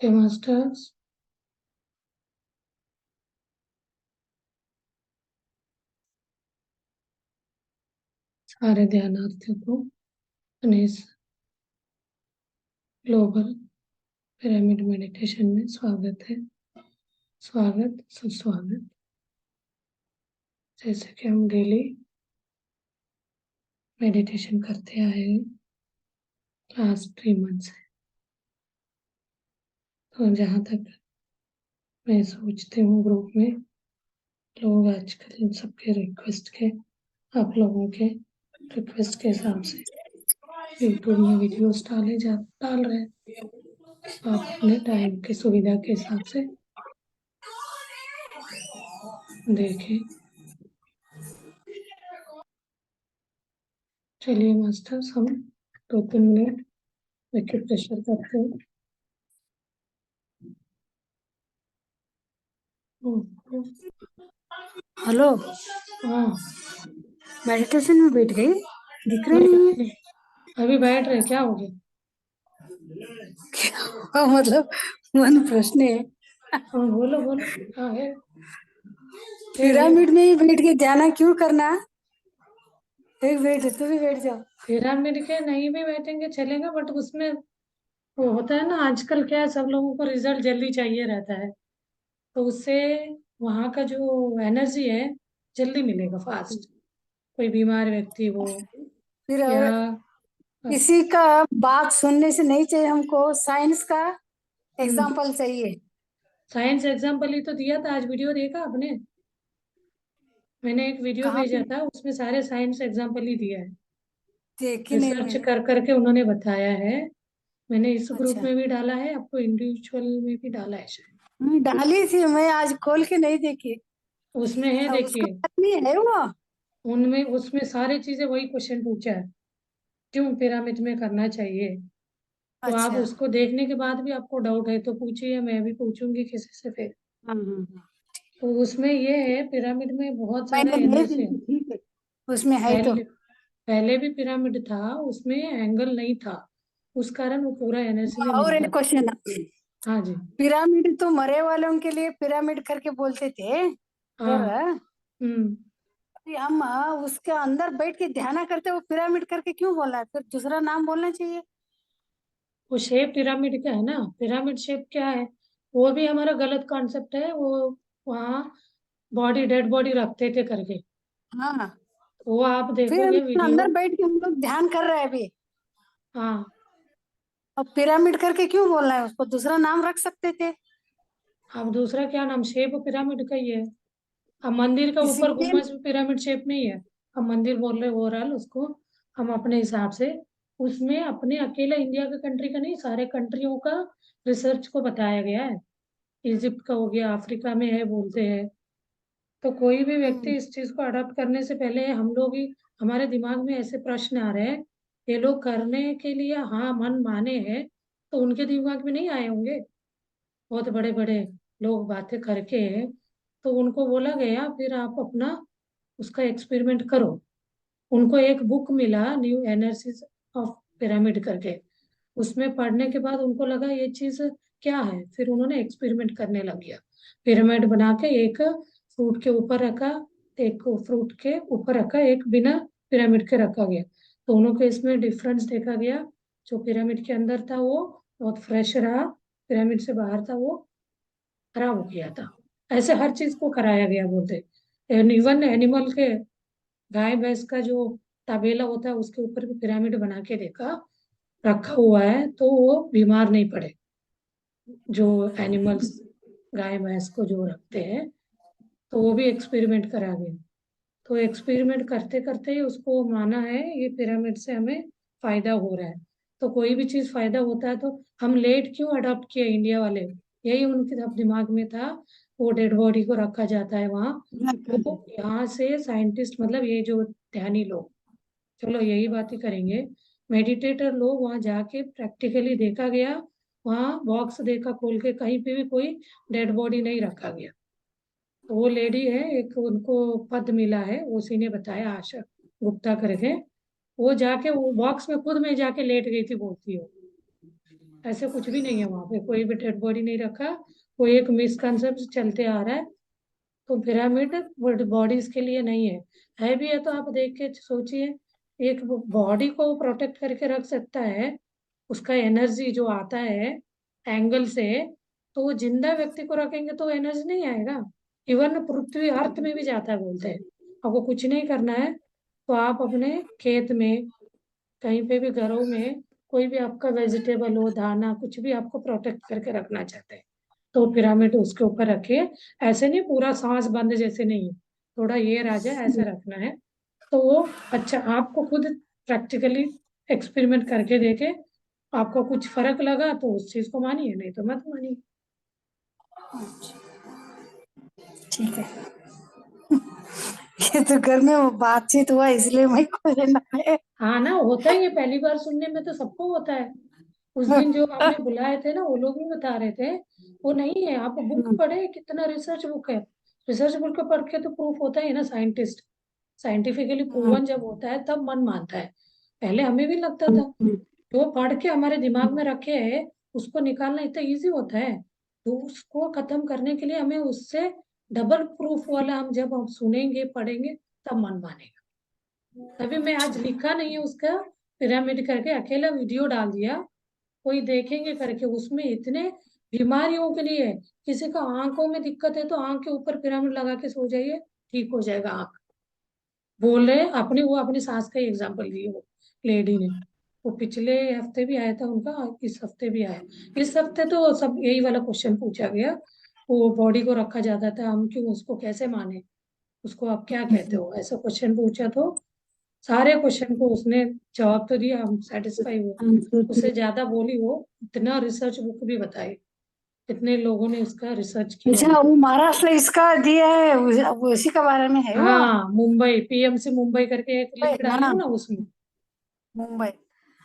हे masters, सारे ध्यानार्थियों को अपने इस ग्लोबल पिरामिड मेडिटेशन में स्वागत है। स्वागत, सुस्वागत। जैसे कि हम डेली मेडिटेशन करते आए हैं लास्ट 3 मंथ से, तो जहाँ तक मैं सोचती हूँ ग्रुप में लोग आजकल सबके रिक्वेस्ट के, आप लोगों के रिक्वेस्ट के हिसाब से यूट्यूब में वीडियोस डाल रहे हैं। आप अपने टाइम की सुविधा के हिसाब से देखें। चलिए मास्टर्स, हम 2-3 मिनट विकेट प्रेशर करते हैं। हेलो। हाँ, मेडिटेशन में बैठ गई, दिख रही नहीं नहीं है। नहीं, अभी बैठ रहे, क्या हो गया? क्या मतलब मन प्रश्न है। हाँ, बोलो बोलो, क्या है? पिरामिड में ही बैठ के ध्यान क्यों करना? एक बैठ, तू भी बैठ जाओ। पिरामिड के नहीं भी बैठेंगे चलेगा, बट उसमें वो होता है ना, आजकल क्या है, सब लोगों को रिजल्ट जल्दी चाहिए रहता है, तो उससे वहाँ का जो एनर्जी है जल्दी मिलेगा, फास्ट। कोई बीमार व्यक्ति हो फिर या किसी का बात सुनने से नहीं चाहिए, हमको साइंस का हम्म, एग्जाम्पल चाहिए। साइंस एग्जाम्पल ही तो दिया था आज। वीडियो देखा आपने? मैंने एक वीडियो कहाँ भेजा पे? था, उसमें सारे साइंस एग्जाम्पल ही दिया है। देखी नहीं रिसर्च मैंने। कर करके उन्होंने बताया है। मैंने इस ग्रुप अच्छा, में भी डाला है, आपको इंडिविजुअल में भी डाला है शायद। मैं डाली थी, मैं आज खोल के नहीं देखी। उसमें है, अब उसका देखिए। बात नहीं है वो। उनमें उसमें सारी चीजें वही क्वेश्चन पूछा है, क्यों पिरामिड में करना चाहिए। तो आप अच्छा। उसको देखने के बाद भी आपको डाउट है तो पूछिए, मैं भी पूछूंगी किसी से फिर। हाँ। तो उसमें ये है, पिरामिड में बहुत सारा मैंने नहीं एनर्जी है। देखी, ठीक है, उसमें है तो। पहले पहले भी पिरामिड था, उसमें एंगल नहीं था, उस कारण वो पूरा एनर्जी में और मिलता एक था। क्वेश्चन, हाँ जी। पिरामिड तो मरे वालों के लिए पिरामिड करके बोलते थे हाँ। इधर। हम्म। अभी हम उसके अंदर बैठ के ध्यान करते, वो पिरामिड करके क्यों बोला है? फिर दूसरा नाम बोलना चाहिए। वो शेप पिरामिड का है ना, पिरामिड शेप क्या है, वो भी हमारा गलत कॉन्सेप्ट है वो। वहाँ बॉडी, डेड बॉडी रखते थे करके, हाँ, वो आप फिर देखोगे हम वीडियो। अंदर बैठ के हम लोग ध्यान कर रहे हैं अभी। हाँ। अब पिरामिड करके क्यों बोलना है? उसको दूसरा नाम रख सकते थे। अब दूसरा क्या नाम, शेप पिरामिड का ही है। अब मंदिर का ऊपर इसीलिए। गुम्बज भी पिरामिड शेप में ही है। अब मंदिर बोल रहे ओवरऑल उसको, हम अपने हिसाब से उसमें अपने अकेला इंडिया का कंट्री का नहीं, सारे कंट्रियों का रिसर्च को बताया गया है। इजिप्ट का हो गया, अफ्रीका में है बोलते हैं। तो कोई भी व्यक्ति इस चीज को अडॉप्ट करने से पहले हम लोग ही, हमारे दिमाग में ऐसे प्रश्न आ रहे हैं, ये लोग करने के लिए हाँ मन माने हैं, तो उनके दिमाग में नहीं आए होंगे। बहुत बड़े बड़े लोग बातें करके, तो उनको बोला गया फिर आप अपना उसका एक्सपेरिमेंट करो। उनको एक बुक मिला, न्यू एनर्जीज ऑफ पिरामिड करके। उसमें पढ़ने के बाद उनको लगा ये चीज क्या है, फिर उन्होंने एक्सपेरिमेंट करने लग गया। पिरामिड बना के एक फ्रूट के ऊपर रखा, एक फ्रूट के ऊपर रखा, एक बिना पिरामिड के रखा गया। दोनों के इसमें डिफरेंस देखा गया। जो पिरामिड के अंदर था वो बहुत फ्रेश रहा, पिरामिड से बाहर था वो खराब हो गया था। ऐसे हर चीज को कराया गया बोलते। इवन एनिमल के, गाय भैंस का जो तबेला होता है उसके ऊपर भी पिरामिड बना के देखा, रखा हुआ है, तो वो बीमार नहीं पड़े। जो एनिमल्स, गाय भैंस को जो रखते हैं, तो वो भी एक्सपेरिमेंट करा गया। तो एक्सपेरिमेंट करते करते ही उसको माना है ये पिरामिड से हमें फायदा हो रहा है। तो कोई भी चीज फायदा होता है तो हम लेट क्यों अडॉप्ट किए इंडिया वाले, यही उनके दिमाग में था। वो डेड बॉडी को रखा जाता है वहाँ। तो यहाँ से साइंटिस्ट, मतलब ये जो ध्यानी लोग, चलो यही बातें करेंगे, मेडिटेटर लोग वहाँ जाके प्रैक्टिकली देखा गया, वहाँ बॉक्स देखा खोल के, कहीं पे भी कोई डेड बॉडी नहीं रखा गया। तो वो लेडी है एक, उनको पद मिला है, उसी ने बताया, आशा गुप्ता करके। वो जाके वो बॉक्स में खुद में जाके लेट गई थी बोलती हो। ऐसे कुछ भी नहीं है वहां पे, कोई भी डेड बॉडी नहीं रखा। कोई एक मिसकंसेप्ट चलते आ रहा है। तो पिरामिड बॉडीज के लिए नहीं है भी है तो आप देख के सोचिए। एक बॉडी को प्रोटेक्ट करके रख सकता है, उसका एनर्जी जो आता है एंगल से, तो वो जिंदा व्यक्ति को रखेंगे तो एनर्जी नहीं आएगा। इवन पृथ्वी अर्थ में भी जाता है बोलते हैं। आपको कुछ नहीं करना है, तो आप अपने खेत में, कहीं पे भी घरों में, कोई भी आपका वेजिटेबल हो, दाना, कुछ भी आपको प्रोटेक्ट करके रखना चाहते हैं तो पिरामिड उसके ऊपर रखिए। ऐसे नहीं पूरा सांस बंद जैसे नहीं है, थोड़ा ये राजा ऐसा रखना है। तो वो अच्छा, आपको खुद प्रैक्टिकली एक्सपेरिमेंट करके देखे, आपको कुछ फर्क लगा तो उस चीज को मानिए, नहीं तो मत मानिए। ठीक है। ये तो घर में वो बातचीत हुआ इसलिए मैं को लेना है। हाँ ना, होता ही है, पहली बार सुनने में तो सबको होता है। उस दिन जो आपने बुलाए थे ना, वो लोग भी बता रहे थे। वो नहीं है, आप बुक पढ़े, कितना रिसर्च बुक है। रिसर्च बुक को पढ़ के तो प्रूफ होता है ना, साइंटिस्ट साइंटिफिकली प्रूवन जब होता है तब मन मानता है। पहले हमें भी लगता था। जो पढ़ के हमारे दिमाग में रखे है, उसको निकालना इतना इजी होता है। तो उसको खत्म करने के लिए हमें उससे डबल प्रूफ वाला, हम जब हम सुनेंगे पढ़ेंगे तब मन मानेगा। तभी मैं आज लिखा नहीं है उसका, पिरामिड करके अकेला वीडियो डाल दिया। कोई देखेंगे करके, उसमें इतने बीमारियों के लिए है। किसी का आंखों में दिक्कत है तो आंख के ऊपर पिरामिड लगा के सो जाइए, ठीक हो जाएगा आंख। बोल रहे अपने, वो अपनी सास का एग्जाम्पल दिए वो लेडी ने। वो पिछले हफ्ते भी आया था उनका, इस हफ्ते भी आया। इस हफ्ते तो सब यही वाला क्वेश्चन पूछा गया। वो बॉडी को रखा जाता था, हम क्यों उसको कैसे माने, उसको आप क्या कहते हो, ऐसा क्वेश्चन पूछा। तो सारे क्वेश्चन को उसने जवाब तो दिया, हम सेटिस्फाई हुए। उससे ज्यादा बोली वो, इतना रिसर्च बुक भी बताई, इतने लोगों ने उसका रिसर्च किया है। अच्छा, वो महाराष्ट्र इसका दिया है, वो उसी के बारे में है वो। हाँ, मुंबई, पीएमसी मुंबई करके एक लिंक डाली हाँ, हूँ ना उसमें। मुंबई।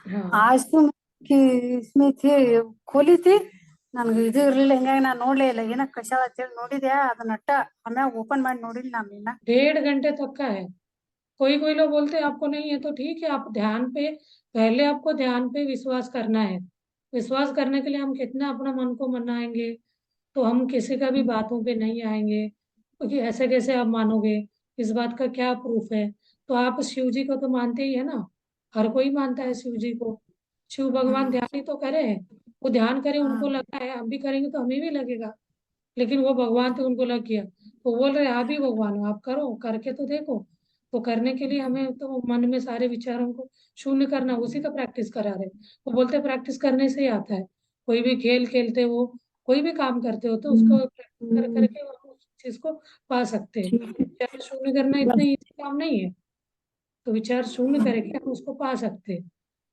हाँ, आज तो मैं कि इसमें थे, खोली थी। ನನ್ಗೆ ಇದು ಇರ್ಲಿಲ್ಲ, ಹಿಂಗಾಗಿ ನಾನು ನೋಡ್ಲೇ ಇಲ್ಲ ಏನ ಕಷಾಯ ಅಂತೇಳಿ ನೋಡಿದೆ ಅದನ್ನ ಅಟ್ಟ ಆಮ್ಯಾಗ ಓಪನ್ ಮಾಡಿ ನೋಡಿಲ್ಲ ನಾನು 1.5 घंटे तक का है। कोई कोई लोग बोलते हैं आपको नहीं है तो ठीक है, आप ध्यान पे, पहले आपको ध्यान पे विश्वास करना है। विश्वास करने के लिए हम कितना अपना मन को मनाएंगे, तो हम किसी का भी बातों पे नहीं आएंगे, क्योंकि ऐसे कैसे आप मानोगे, इस बात का क्या प्रूफ है। तो आप शिव जी को तो मानते ही है ना, हर कोई मानता है शिव जी को। शिव भगवान ध्यान ही तो करे, वो ध्यान करे, उनको लगा है, हम भी करेंगे तो हमें भी लगेगा। लेकिन वो भगवान थे, उनको लग गया, वो बोल रहे आप ही भगवान हो, आप करो, करके तो देखो। तो करने के लिए हमें तो मन में सारे विचारों को शून्य करना, उसी का प्रैक्टिस करा रहे। वो बोलते प्रैक्टिस करने से ही आता है। कोई भी खेल खेलते हो, कोई भी काम करते हो, तो उसको प्रैक्टिस कर करके हम उस चीज को पा सकते हैं। विचार शून्य करना इतना इजी काम नहीं है। तो विचार शून्य करके हम उसको पा सकते हैं।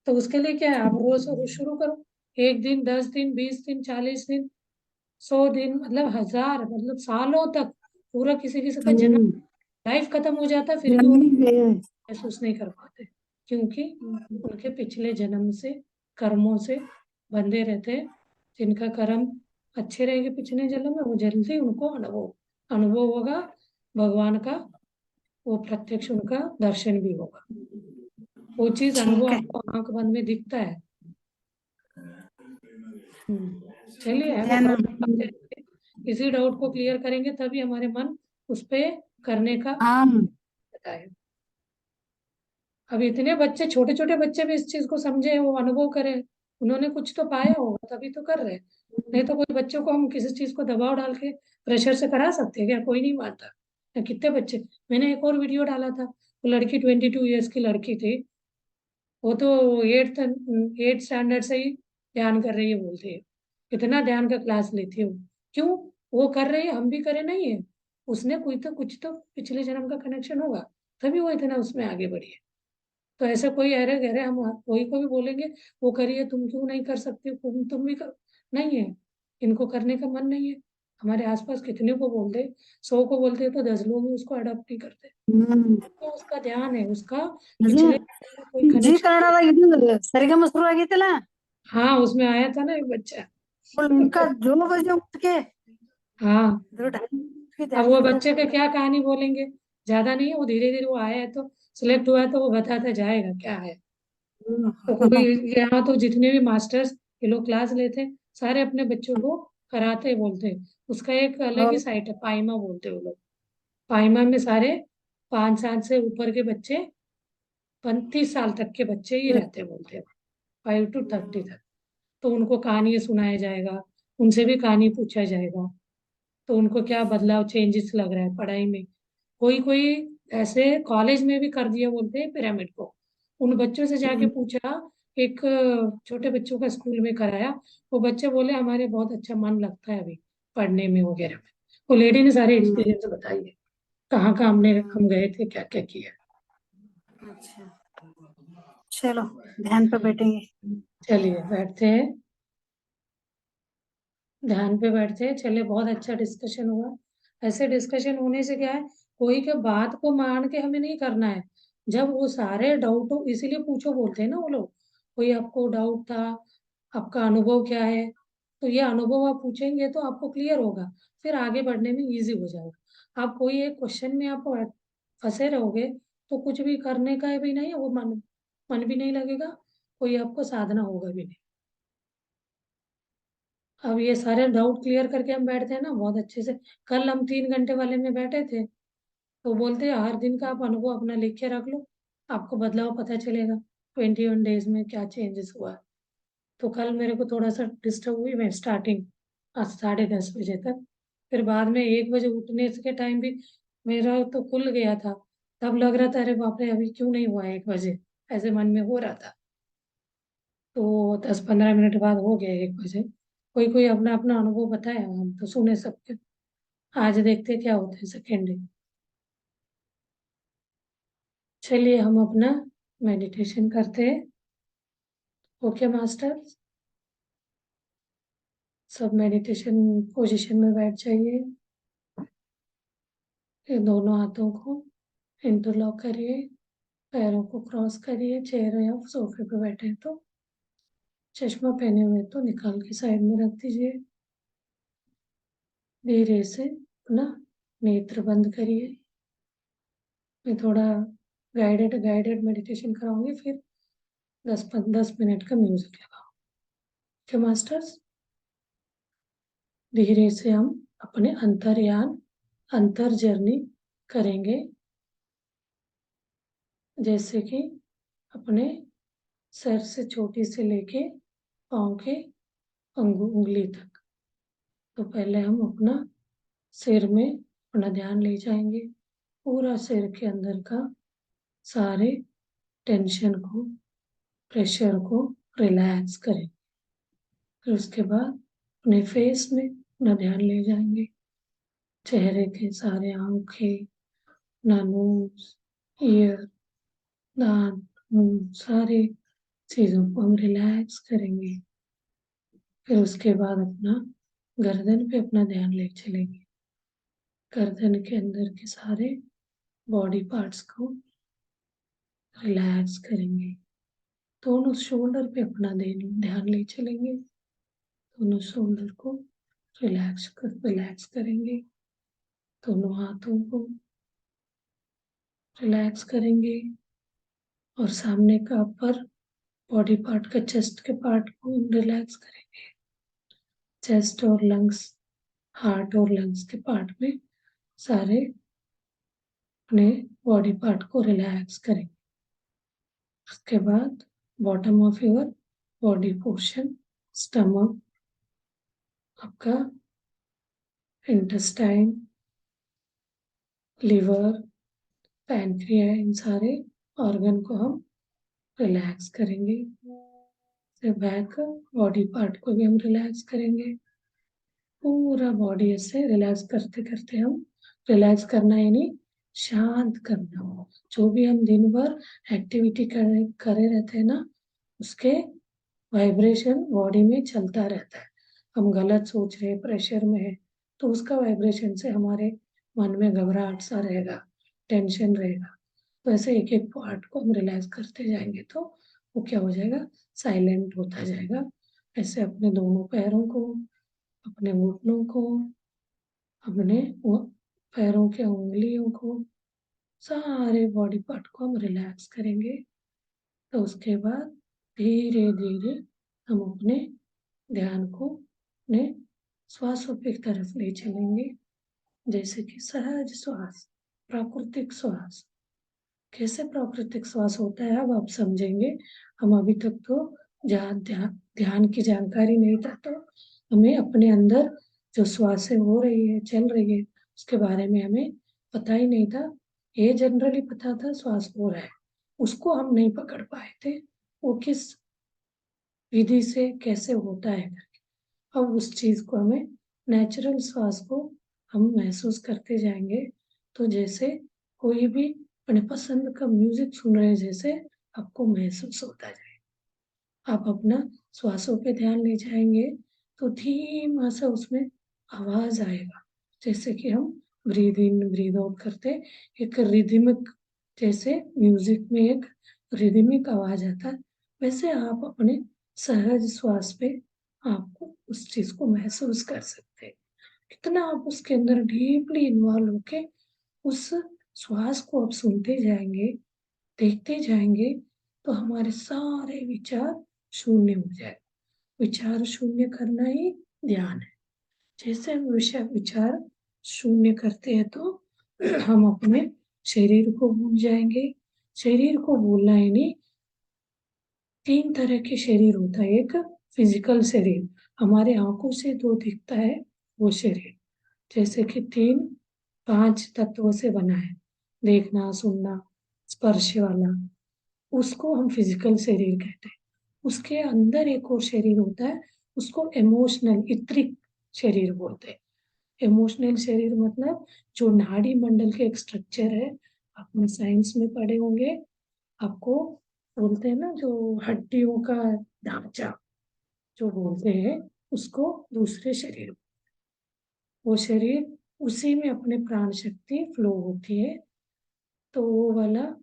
तो उसके लिए क्या है, आप रोज रोज शुरू करो। 1 दिन, 10 दिन, 20 दिन, 40 दिन, 100 दिन, मतलब हजार, मतलब सालों तक, पूरा किसी किसी का जन्म, लाइफ खत्म हो जाता है फिर भी वो महसूस नहीं कर पाते, क्योंकि उनके पिछले जन्म से, कर्मों से बंधे रहते हैं। जिनका कर्म अच्छे रहेंगे पिछले जन्म में, वो जल्दी उनको अनुभव अनुभव होगा भगवान का, वो प्रत्यक्ष उनका दर्शन भी होगा। वो चीज अनुभव ठीक है। आपको आंख बंद में दिखता है। चलिए, हमें ध्यान। डाउट करते रहेंगे, इसी डाउट को क्लियर करेंगे तभी हमारे मन उस पे करने का हाँ। बताए। अब इतने बच्चे, छोटे छोटे बच्चे भी इस चीज को समझे, वो अनुभव करें, उन्होंने कुछ तो पाया होगा तभी तो कर रहे हैं। नहीं तो कोई बच्चों को हम किसी चीज को दबाव डाल के प्रेशर से करा सकते हैं क्या, कोई नहीं मानता। या कितने बच्चे, मैंने एक और वीडियो डाला था, वो लड़की 22 ईयर्स की लड़की थी। वो तो एट्थ एट्थ स्टैंडर्ड से ही ध्यान कर रही है बोलती है, कितना ध्यान का क्लास लेती है वो। क्यों, वो कर रही है, हम भी करे नहीं है। उसने कोई तो कुछ तो पिछले जन्म का कनेक्शन होगा, तभी वो इतना उसमें आगे बढ़ी है। तो ऐसा कोई अरे गहरे हम कोई को भी बोलेंगे वो करिए, तुम क्यों नहीं कर सकते, तुम भी कर, नहीं है, इनको करने का मन नहीं है। हमारे आसपास कितने को बोलते, 100 को बोलते हैं तो 10 लोग भी उसको अडॉप्ट नहीं करते। तो उसका ध्यान है, उसका जी। पिछले जन्म का कोई जी कनेक्शन। ಕನ್ನಡದಾಗ ಇದು ಸರಿಗಮ ಶುರು ಆಗೈತಲ್ಲ. हाँ, उसमें आया था ना एक बच्चा। उनका जो बजे उठ के हाँ, जो ढाई के अब ध्यान वो करते बच्चे का क्या कहानी बोलेंगे, ज्यादा नहीं है, वो धीरे धीरे वो आया है तो सिलेक्ट हुआ है तो वो बताता जाएगा क्या है। तो कोई, यहाँ तो जितने भी मास्टर्स ये लोग क्लास लेते हैं, सारे अपने बच्चों को कराते बोलते हैं। उसका एक अलग ही और साइट है, पाइमा बोलते हैं वो लोग। पाइमा में सारे 5 साल से ऊपर के बच्चे, 35 साल तक के बच्चे ही रहते बोलते हैं, 5 to 30 तक। तो उनको कहानी सुनाया जाएगा, उनसे भी कहानी पूछा जाएगा, तो उनको क्या बदलाव चेंजेस लग रहा है पढ़ाई में। कोई कोई ऐसे कॉलेज में भी कर दिया बोलते हैं पिरामिड को। उन बच्चों से जाके पूछा, एक छोटे बच्चों का स्कूल में कराया, वो बच्चे बोले हमारे बहुत अच्छा मन लगता है अभी पढ़ने में वगैरह में। वो लेडी ने सारे एक्सपीरियंस बताई है, कहाँ कहाँ हम गए थे, क्या क्या किया। अच्छा, चलो ध्यान पे बैठेंगे। चलिए बैठते हैं, ध्यान पे बैठते हैं। चलिए, बहुत अच्छा डिस्कशन हुआ। ऐसे डिस्कशन होने से क्या है, कोई के बात को मान के हमें नहीं करना है। जब वो सारे डाउट हो, इसीलिए पूछो बोलते हैं ना वो लोग। कोई आपको डाउट था, आपका अनुभव क्या है, तो ये अनुभव आप पूछेंगे तो आपको क्लियर होगा, फिर आगे बढ़ने में इजी हो जाएगा। आप कोई एक क्वेश्चन में आप फंसे रहोगे तो कुछ भी करने का भी नहीं है, वो मन मन भी नहीं लगेगा, कोई आपको साधना होगा भी नहीं। अब ये सारे डाउट क्लियर करके हम बैठते हैं ना बहुत अच्छे से। कल हम 3 घंटे वाले में बैठे थे, तो बोलते हैं हर दिन का आप अनुभव अपना लिख के रख लो, आपको बदलाव पता चलेगा 21 डेज में क्या चेंजेस हुआ है। तो कल मेरे को थोड़ा सा डिस्टर्ब हुई मैं स्टार्टिंग, आज 10:30 बजे तक। फिर बाद में 1 बजे उठने के टाइम भी मेरा तो खुल गया था, तब लग रहा था अरे बाप रे अभी क्यों नहीं हुआ 1 बजे, ऐसे मन में हो रहा था। तो 10-15 मिनट बाद हो गया 1 बजे। कोई कोई अपना अपना अनुभव बताया, हम तो सुने सबके। आज देखते क्या होता है सेकेंड डे। चलिए हम अपना मेडिटेशन करते हैं। ओके मास्टर, सब मेडिटेशन पोजीशन में बैठ जाइए। ये दोनों हाथों को इंटरलॉक करिए, पैरों को क्रॉस करिए, चेयर या सोफे पे बैठे हैं तो चश्मा पहने हुए तो निकाल के साइड में रख दीजिए। धीरे से अपना नेत्र बंद करिए। मैं थोड़ा गाइडेड गाइडेड मेडिटेशन कराऊंगी, फिर 10-10 मिनट का म्यूजिक लगाओ। ओके मास्टर्स, धीरे से हम अपने अंतर्यान, अंतर जर्नी करेंगे। जैसे कि अपने सर से चोटी से लेके पाँव के उंगली तक। तो पहले हम अपना सिर में अपना ध्यान ले जाएंगे, पूरा सिर के अंदर का सारे टेंशन को, प्रेशर को रिलैक्स करें। फिर उसके बाद अपने फेस में अपना ध्यान ले जाएंगे, चेहरे के सारे आंखें, नोज, ईयर, दांत, मुंह, सारे चीजों को हम रिलैक्स करेंगे। फिर उसके बाद अपना गर्दन पे अपना ध्यान ले चलेंगे, गर्दन के अंदर के सारे बॉडी पार्ट्स को रिलैक्स करेंगे। दोनों शोल्डर पे अपना ध्यान ले चलेंगे, दोनों शोल्डर को रिलैक्स करेंगे। दोनों हाथों को रिलैक्स करेंगे और सामने का अपर बॉडी पार्ट का चेस्ट के पार्ट को रिलैक्स करेंगे। चेस्ट और लंग्स, हार्ट और लंग्स के पार्ट में सारे अपने बॉडी पार्ट को रिलैक्स करेंगे। उसके बाद bottom of your body portion, stomach, आपका इंटेस्टाइन, लिवर, पैनक्रिया, इन सारे ऑर्गन को हम रिलैक्स करेंगे। फिर बैक बॉडी पार्ट को भी हम रिलैक्स करेंगे। पूरा बॉडी ऐसे रिलैक्स करते करते हम, रिलैक्स करना यानी शांत करना। जो भी हम दिन भर एक्टिविटी करे रहते हैं ना, उसके वाइब्रेशन बॉडी में चलता रहता है। हम गलत सोच रहे, प्रेशर में है, तो उसका वाइब्रेशन से हमारे मन में घबराहट सा रहेगा, टेंशन रहेगा। तो ऐसे एक एक पार्ट को हम रिलैक्स करते जाएंगे तो वो क्या हो जाएगा, साइलेंट होता जाएगा। ऐसे अपने दोनों पैरों को, अपने घुटनों को, अपने पैरों के उंगलियों को, सारे बॉडी पार्ट को हम रिलैक्स करेंगे। तो उसके बाद धीरे धीरे हम अपने ध्यान को ने श्वासों की तरफ ले चलेंगे, जैसे कि सहज श्वास, प्राकृतिक श्वास। कैसे प्राकृतिक श्वास होता है अब आप समझेंगे। हम अभी तक तो ध्यान की जानकारी नहीं था, तो हमें अपने अंदर जो श्वासें हो रही है, चल रही है, उसके बारे में हमें पता ही नहीं था। ये जनरली पता था श्वास हो रहा है, उसको हम नहीं पकड़ पाए थे, वो किस विधि से कैसे होता है। अब उस चीज को हमें, नेचुरल श्वास को हम महसूस करते जाएंगे। तो जैसे कोई भी अपने पसंद का म्यूजिक सुन रहे हैं, जैसे आपको महसूस होता जाए। आप अपना श्वासों पे ध्यान ले जाएंगे तो धीमा सा उसमें आवाज आएगा, जैसे कि हम ब्रीद इन ब्रीद आउट करते, एक रिदमिक, जैसे म्यूजिक में एक रिदमिक आवाज आता है, वैसे आप अपने सहज श्वास पे आपको उस चीज को महसूस कर सकते हैं। कितना आप उसके अंदर डीपली इन्वॉल्व होके उस श्वास को आप सुनते जाएंगे, देखते जाएंगे, तो हमारे सारे विचार शून्य हो जाए। विचार शून्य करना ही ध्यान है। जैसे हम विषय विचार शून्य करते हैं तो हम अपने शरीर को भूल जाएंगे। शरीर को भूलना यानी तीन तरह के शरीर होता है। एक फिजिकल शरीर, हमारे आंखों से जो दिखता है वो शरीर, जैसे कि तीन पांच तत्वों से बना है, देखना, सुनना, स्पर्श वाला, उसको हम फिजिकल शरीर कहते हैं। उसके अंदर एक और शरीर होता है, उसको इमोशनल इत्रिक शरीर बोलते हैं। इमोशनल शरीर मतलब जो नाड़ी मंडल के एक स्ट्रक्चर है, आपने साइंस में पढ़े होंगे। आपको बोलते हैं ना, जो हड्डियों का ढांचा जो बोलते हैं, उसको दूसरे शरीर, वो शरीर, उसी में अपने प्राण शक्ति फ्लो होती है। तो वो वाला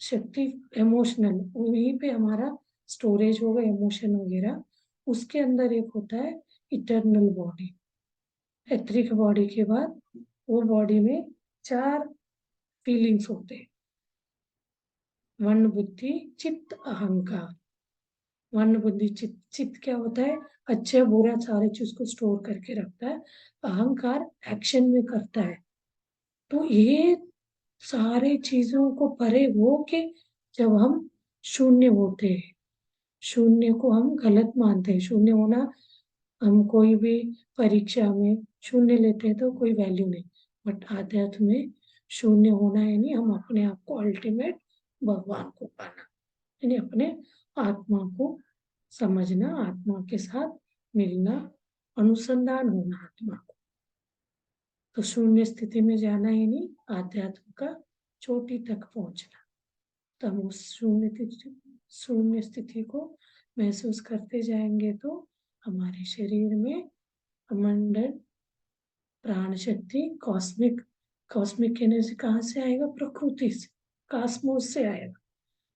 शक्ति इमोशनल, वहीं पे हमारा स्टोरेज होगा इमोशन वगैरह। उसके अंदर एक होता है इटर्नल बॉडी। एथरिक बॉडी के बाद वो बॉडी में चार फीलिंग्स होते हैं, मन बुद्धि चित्त अहंकार। मन बुद्धि चित्त, चित्त क्या होता है, अच्छा बुरा सारे चीज को स्टोर करके रखता है। अहंकार एक्शन में करता है। तो ये सारे चीजों को परे हो के जब हम शून्य होते हैं, शून्य को हम गलत मानते हैं। शून्य होना, हम कोई भी परीक्षा में शून्य लेते हैं तो कोई वैल्यू नहीं, बट आध्यात्म में शून्य होना यानी हम अपने आप को अल्टीमेट भगवान को पाना, यानी अपने आत्मा को समझना, आत्मा के साथ मिलना, अनुसंधान होना आत्मा को। तो शून्य स्थिति में जाना यानी आध्यात्म का चोटी तक पहुंचना। तो हम उस शून्य स्थिति को महसूस करते जाएंगे तो हमारे शरीर में अमंडल प्राण शक्ति, कॉस्मिक, कॉस्मिक एनर्जी कहाँ से आएगा, प्रकृति से, कास्मोस से आएगा।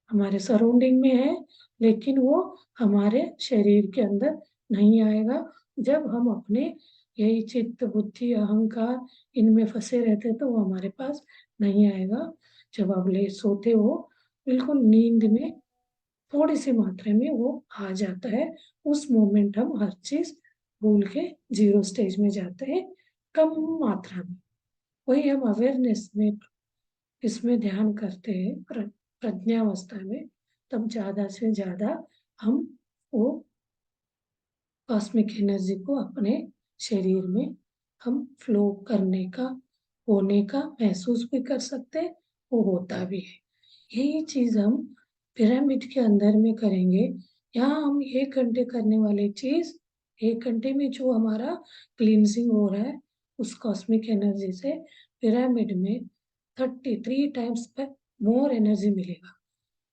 हमारे सराउंडिंग में है, लेकिन वो हमारे शरीर के अंदर नहीं आएगा। जब हम अपने यही चित्त बुद्धि अहंकार इनमें फंसे रहते तो वो हमारे पास नहीं आएगा। जब आप ले सोते हो, बिल्कुल नींद में थोड़ी सी मात्रा में वो आ जाता है। उस मोमेंट हम हर चीज भूल के जीरो स्टेज में जाते हैं, कम मात्रा में। वही हम अवेयरनेस में इसमें ध्यान करते हैं, प्रज्ञावस्था में, तब ज्यादा से ज्यादा हम वो कॉस्मिक एनर्जी को अपने शरीर में हम फ्लो करने का, होने का महसूस भी कर सकते हैं, वो होता भी है। यही चीज हम पिरामिड के अंदर में करेंगे। यहाँ हम 1 घंटे करने वाली चीज, 1 घंटे में जो हमारा क्लींजिंग हो रहा है उस कॉस्मिक एनर्जी से, पिरामिड में 33 टाइम्स पर मोर एनर्जी मिलेगा।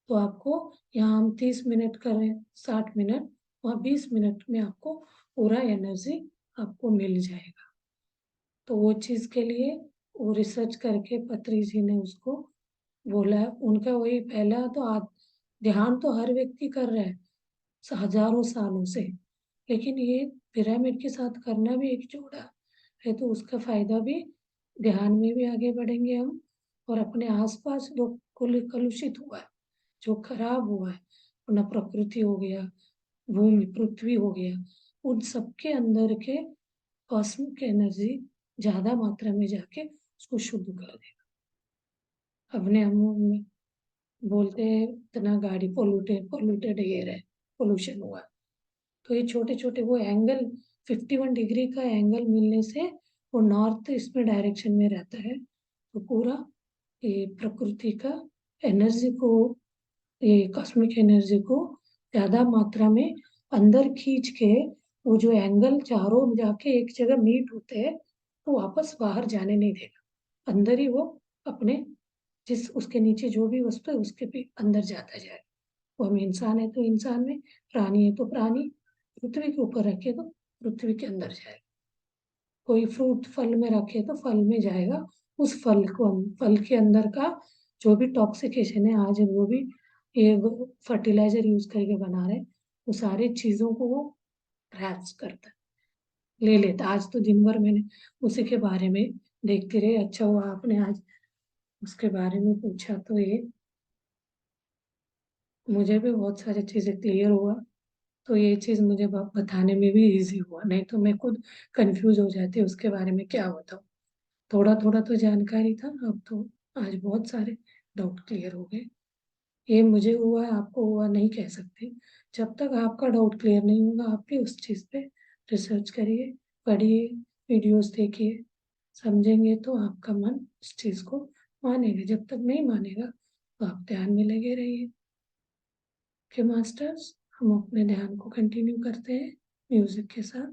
तो आपको यहाँ हम 30 मिनट कर रहे हैं, 60 मिनट, वहाँ 20 मिनट में आपको पूरा एनर्जी आपको मिल जाएगा। तो वो चीज के लिए वो रिसर्च करके पत्री जी ने उसको बोला है। उनका वही पहला तो ध्यान तो हर व्यक्ति कर रहा है हजारों सालों से, लेकिन ये पिरामिड के साथ करना भी एक जोड़ा है, तो उसका फायदा भी, ध्यान में भी आगे बढ़ेंगे हम। और अपने आसपास जो कलुषित हुआ है, जो खराब हुआ है, अपना प्रकृति हो गया, भूमि पृथ्वी हो गया, उन सबके अंदर के कॉस्मिक एनर्जी ज्यादा मात्रा में जाके उसको शुद्ध कर देगा। अपने हम बोलते हैं इतना गाड़ी पोल्यूटेड पोल्यूटेड एयर है, पोल्यूशन हुआ, तो ये छोटे छोटे वो एंगल 51 डिग्री का एंगल मिलने से वो नॉर्थ इसमें डायरेक्शन में रहता है, तो पूरा ये प्रकृति का एनर्जी को, ये कॉस्मिक एनर्जी को ज्यादा मात्रा में अंदर खींच के वो जो एंगल चारों जाके एक जगह मीट होते हैं तो वापस बाहर जाने नहीं देगा, अंदर ही वो अपने जिस उसके नीचे जो भी वस्तु है उसके भी अंदर जाता जाए। वो हम इंसान है तो इंसान में, प्राणी है तो प्राणी, पृथ्वी के ऊपर रखे तो पृथ्वी के अंदर जाए, कोई फ्रूट फल में रखे तो फल में जाएगा, उस फल के अंदर का जो भी टॉक्सिकेशन है, आज वो भी ये फर्टिलाइजर यूज करके बना रहे, वो सारी चीजों को वो ग्रैप्स करता है, ले लेता। आज तो दिन भर मैंने उसी के बारे में देखती रही, अच्छा हुआ आपने आज उसके बारे में पूछा, तो ये मुझे भी बहुत सारी चीजें क्लियर हुआ, तो ये चीज मुझे बताने में भी इजी हुआ, नहीं तो मैं खुद कंफ्यूज हो जाती उसके बारे में क्या बताऊँ। थोड़ा थोड़ा तो जानकारी था, अब तो आज बहुत सारे डाउट क्लियर हो गए। ये मुझे हुआ आपको हुआ नहीं कह सकते, जब तक आपका डाउट क्लियर नहीं होगा आप भी उस चीज पे रिसर्च करिए, पढ़िए, वीडियोस देखिए, समझेंगे तो आपका मन उस चीज को मानेगा, जब तक नहीं मानेगा तो आप ध्यान में लगे रहिए। ओके मास्टर्स, हम अपने ध्यान को कंटिन्यू करते हैं म्यूजिक के साथ।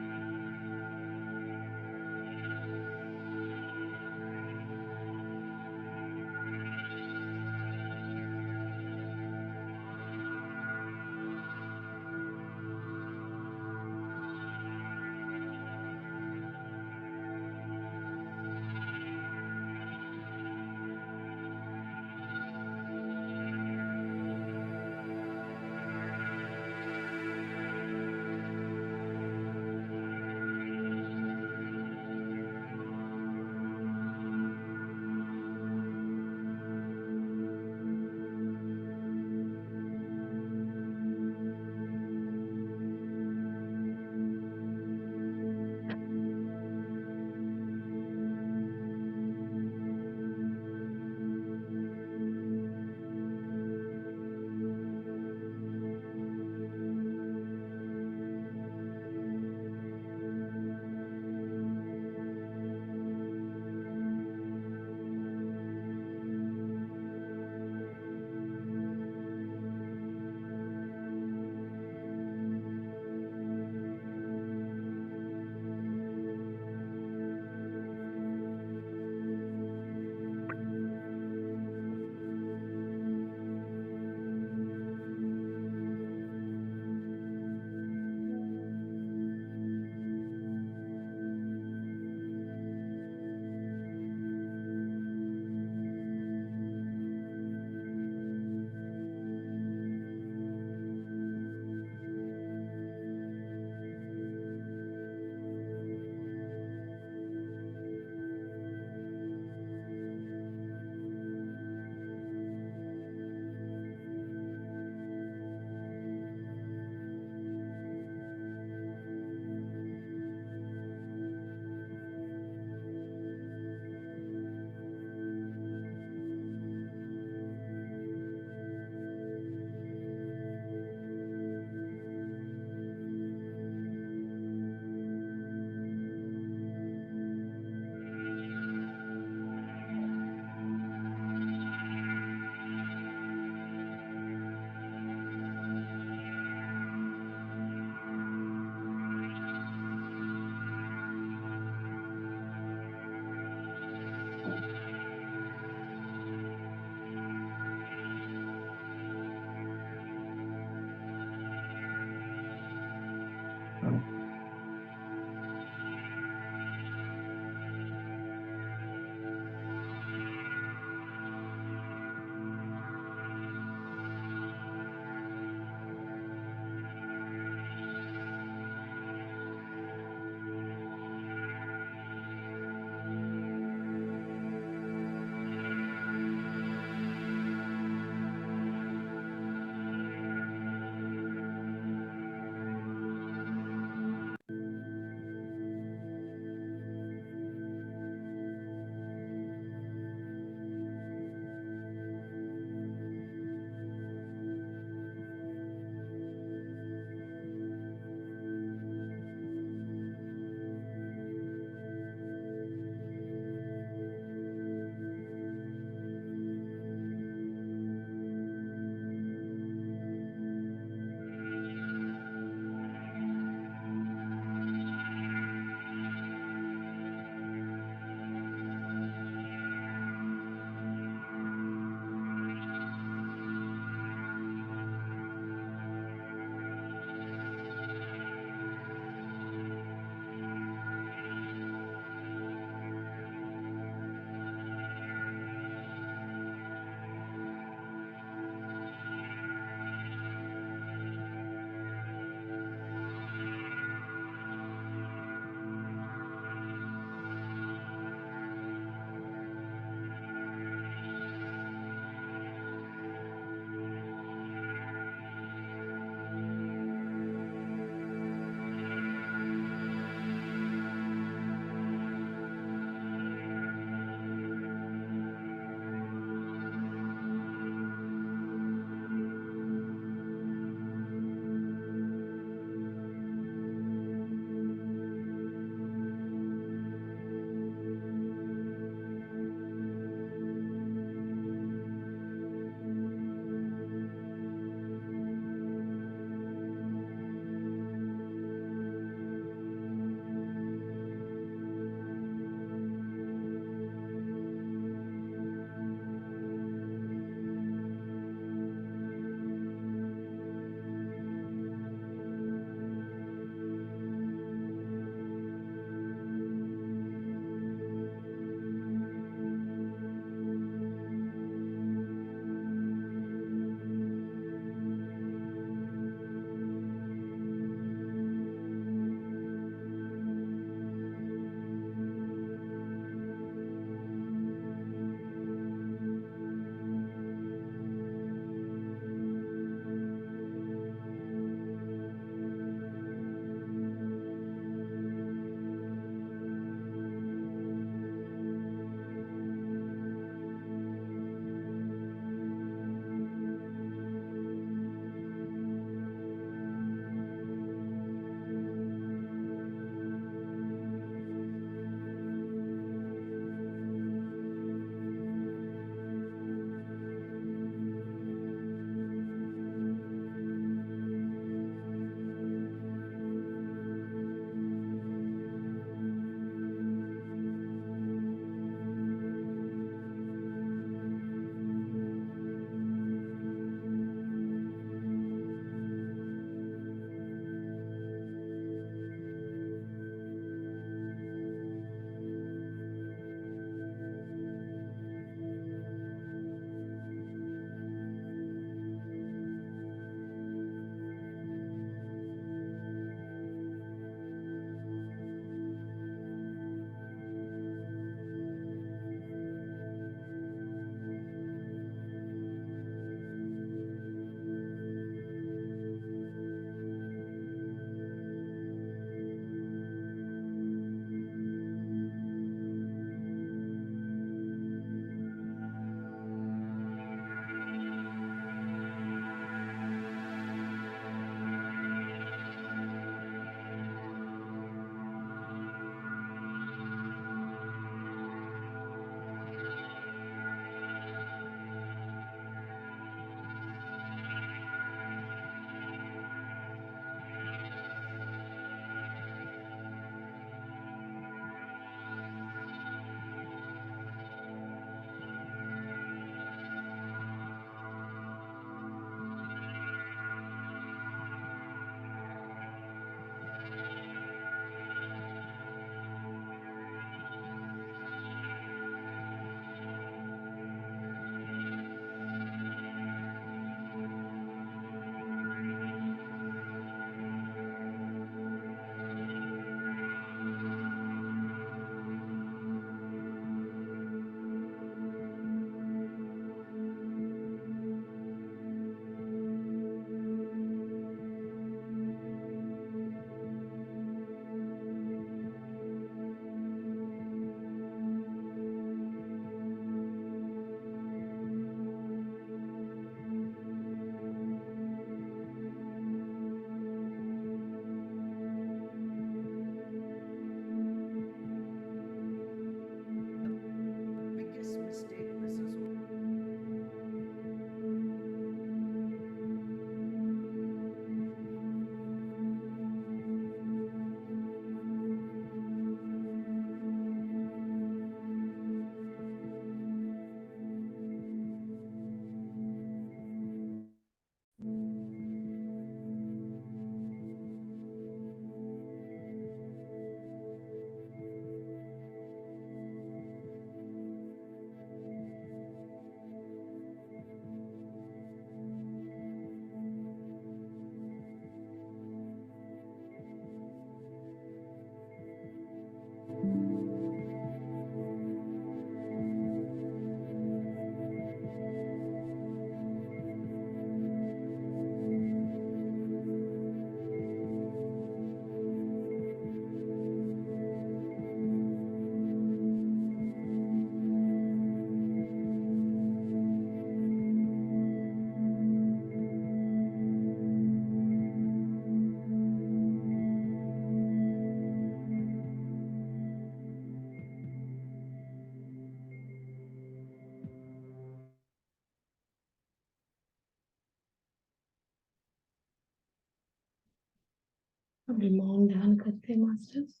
अभी मौन ध्यान करते हैं मास्टर्स।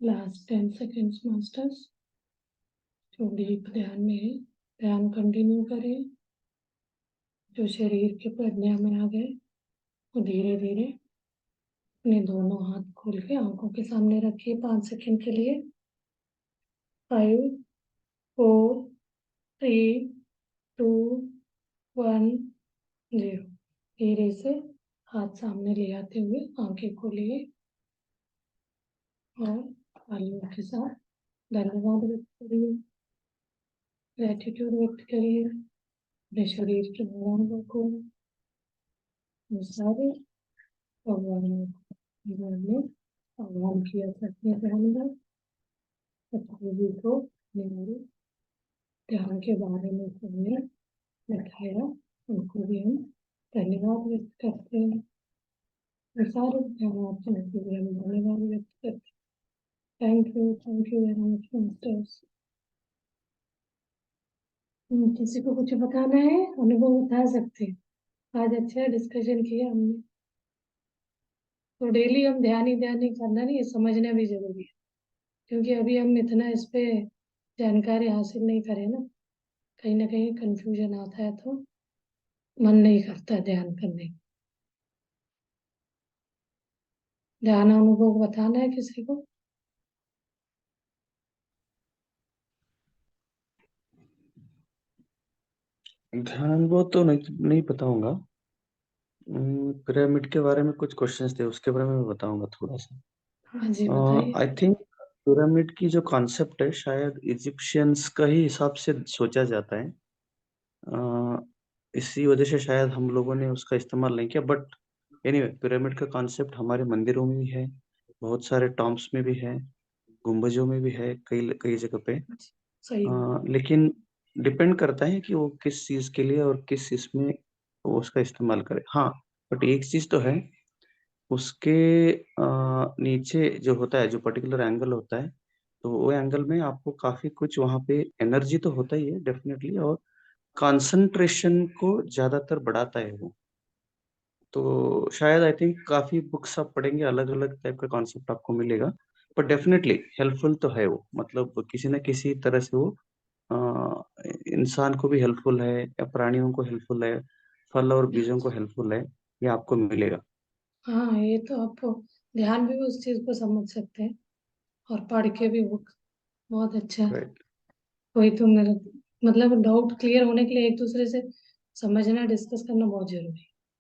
Last 10 seconds masters. जो डीप ध्यान में है, ध्यान कंटिन्यू करें। जो शरीर के प्रज्ञा में आ गए वो धीरे धीरे अपने दोनों हाथ खोल के आंखों के सामने रखिए 5 सेकेंड के लिए। 5, 4, 3, 2, 1, 0। धीरे से हाथ सामने ले आते हुए आंखें खोलिए और तालियों के साथ धन्यवाद व्यक्त करिए, ग्रेटिट्यूड व्यक्त करिए अपने शरीर के भगवानों को, वो सारे भगवानों को जिन्होंने भगवान किया अपने ध्यान सतगुरु को मेरे ध्यान के बारे में हमने बताया, उनको भी हम धन्यवाद व्यक्त करते हैं। वो सारे ध्यानार्थियों को भी हम धन्यवाद व्यक्त करते हैं। Thank you very much masters. किसी को कुछ बताना है, अनुभव बता सकते हैं। आज अच्छा डिस्कशन किया हमने। तो डेली हम ध्यान ही करना नहीं, ये समझना भी जरूरी है, क्योंकि अभी हम इतना इस पे जानकारी हासिल नहीं करें ना कहीं कंफ्यूजन आता है तो मन नहीं करता ध्यान करने का। ध्यान अनुभव बताना है किसी को? ध्यान वो तो नहीं बताऊंगा। पिरामिड के बारे में कुछ क्वेश्चंस थे, उसके बारे में मैं बताऊंगा थोड़ा सा। हाँ जी बताइए। आई थिंक पिरामिड की जो कॉन्सेप्ट है शायद इजिप्शियंस का ही हिसाब से सोचा जाता है। इसी वजह से शायद हम लोगों ने उसका इस्तेमाल नहीं किया, बट एनीवे पिरामिड का कॉन्सेप्ट हमारे मंदिरों में भी है, बहुत सारे टॉम्ब्स में भी है, गुंबजों में भी है, कई कई जगह पे। सही बात। लेकिन डिपेंड करता है कि वो किस चीज के लिए और किस चीज में वो उसका इस्तेमाल करे। हाँ, बट एक चीज तो है, उसके नीचे जो होता है, जो पर्टिकुलर एंगल होता है, तो वो एंगल में आपको काफी कुछ वहाँ पे एनर्जी तो होता ही है डेफिनेटली, और कंसंट्रेशन को ज्यादातर बढ़ाता है वो। तो शायद आई थिंक काफी बुक्स आप पढ़ेंगे, अलग अलग टाइप का कॉन्सेप्ट आपको मिलेगा, पर डेफिनेटली हेल्पफुल तो है वो, मतलब किसी न किसी तरह से वो इंसान को भी हेल्पफुल है या प्राणियों को हेल्पफुल है, फल और बीजों को हेल्पफुल है, ये आपको मिलेगा। हाँ, ये तो आप ध्यान भी उस चीज को समझ सकते हैं और पढ़ के भी बुक बहुत अच्छा है। राइट। वही तो मेरा मतलब डाउट क्लियर होने के लिए एक दूसरे से समझना डिस्कस करना बहुत जरूरी है।